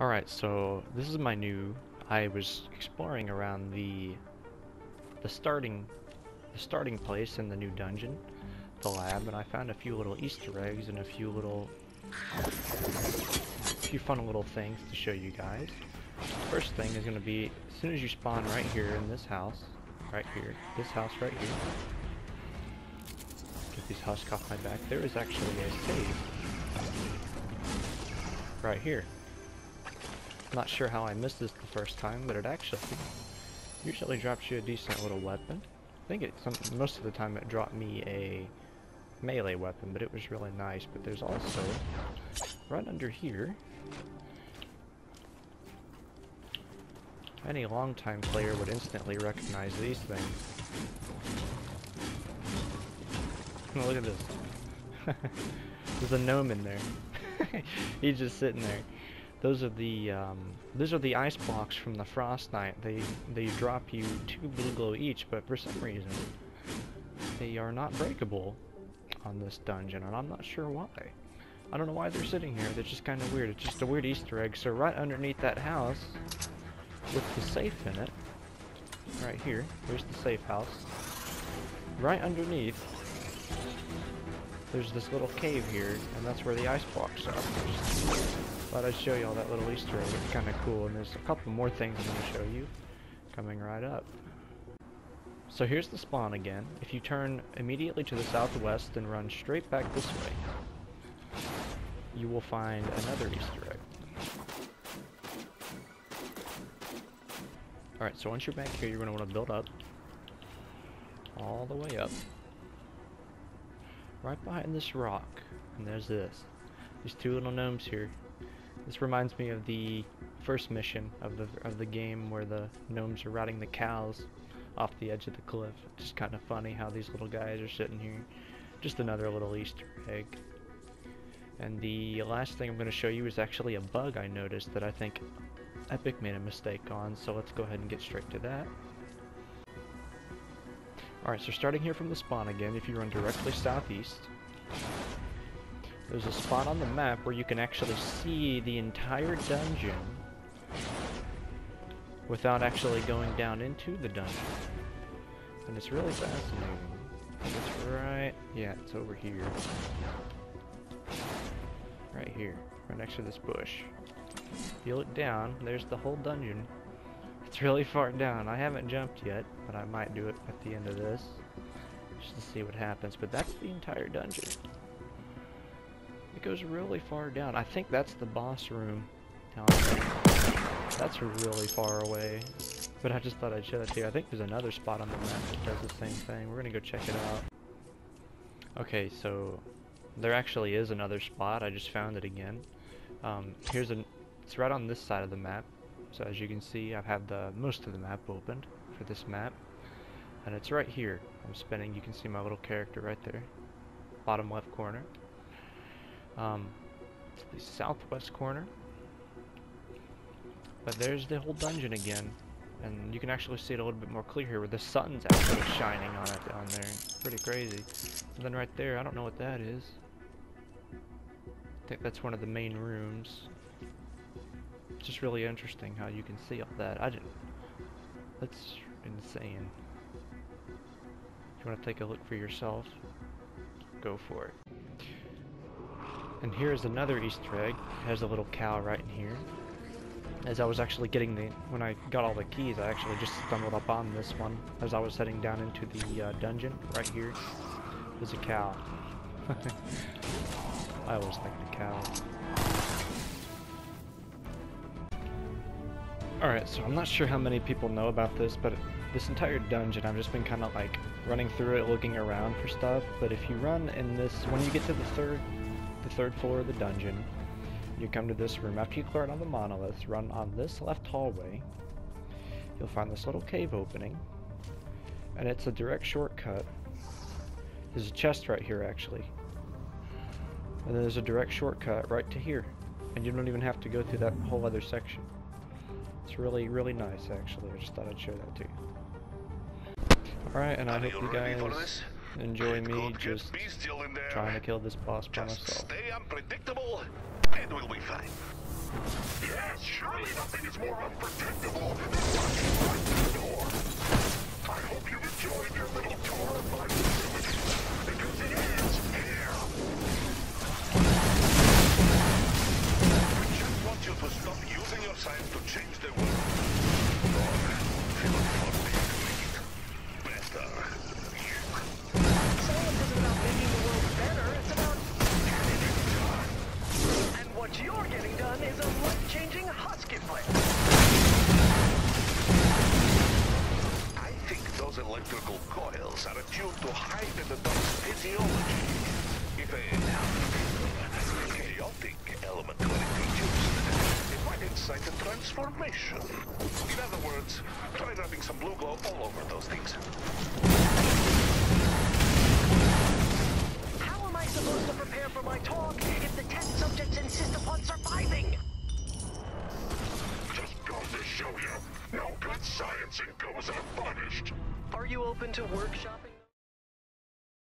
Alright, so this is my new... I was exploring around the starting place in the new dungeon, the lab, and I found a few little Easter eggs and a few fun little things to show you guys. First thing is going to be, as soon as you spawn right here in this house, right here, this house right here, get these husks off my back, there is actually a save right here. Not sure how I missed this the first time, but it actually usually drops you a decent little weapon. I think most of the time it dropped me a melee weapon, but it was really nice. But there's also, right under here, any longtime player would instantly recognize these things. Oh, look at this. There's a gnome in there. He's just sitting there. Those are the ice blocks from the Frost Knight. They drop you 2 blue glow each, but for some reason they are not breakable on this dungeon, and I'm not sure why. I don't know why they're sitting here. They're just kind of weird. It's just a weird Easter egg. So right underneath that house, with the safe in it, right here, here's the safe house. Right underneath, there's this little cave here, and that's where the ice blocks are. Thought I'd show you all that little Easter egg. It's kind of cool, and there's a couple more things I'm going to show you coming right up. So here's the spawn again. If you turn immediately to the southwest and run straight back this way, you will find another Easter egg. Alright, so once you're back here, you're going to want to build up all the way up. Right behind this rock, and there's these 2 little gnomes here. This reminds me of the first mission of the game where the gnomes are riding the cows off the edge of the cliff. Just kind of funny how these little guys are sitting here. Just another little Easter egg. And the last thing I'm going to show you is actually a bug I noticed that I think Epic made a mistake on, so let's go ahead and get straight to that. Alright, so starting here from the spawn again, if you run directly southeast, there's a spot on the map where you can actually see the entire dungeon without actually going down into the dungeon. And it's really fascinating. It's right, yeah, it's over here. Right here, right next to this bush. If you look down, there's the whole dungeon. It's really far down. I haven't jumped yet, but I might do it at the end of this, just to see what happens. But that's the entire dungeon. It goes really far down. I think that's the boss room down there. That's really far away. But I just thought I'd show that to you. I think there's another spot on the map that does the same thing. We're gonna go check it out. Okay, so there actually is another spot. I just found it again. It's right on this side of the map. So as you can see, I've had most of the map opened for this map. And it's right here. I'm spinning. You can see my little character right there. Bottom left corner. It's the southwest corner. But there's the whole dungeon again. And you can actually see it a little bit more clear here where the sun's actually shining on it down there. Pretty crazy. And then right there, I don't know what that is. I think that's one of the main rooms. It's just really interesting how you can see all that. That's insane. If you want to take a look for yourself, go for it. And here's another Easter egg. It has a little cow right in here. As I was actually when I got all the keys, I actually just stumbled up on this one as I was heading down into the dungeon. Right here, there's a cow. I always like the cow. Alright, so I'm not sure how many people know about this, but this entire dungeon, I've just been kind of like running through it, looking around for stuff. But if you run in this, when you get to the third floor of the dungeon, you come to this room. After you clear out on the monolith, run on this left hallway. You'll find this little cave opening, and it's a direct shortcut. There's a chest right here, actually. And then there's a direct shortcut right to here. And you don't even have to go through that whole other section. It's really, really nice, actually. I just thought I'd show that to you. Alright, and I hope you guys enjoy me just trying to kill this boss by myself. Stay unpredictable, and we'll be fine. Yes, surely nothing is more unpredictable than walking right through the door. I hope you've enjoyed your little tour of my facility, because it ends here. We just want you to stop using your science to change the world. Or, for better. Science isn't about making the world better, it's about getting it done. And what you're getting done is a life-changing Husky flare. I think those electrical coils are attuned to high-dog's physiology. If a chaotic element were introduced, it might incite a transformation. In other words, try rubbing some blue glow all over those things. How am I supposed to prepare for my talk if the test subjects insist upon surviving? Just goes to show you, no good science goes unpunished. Are you open to workshopping?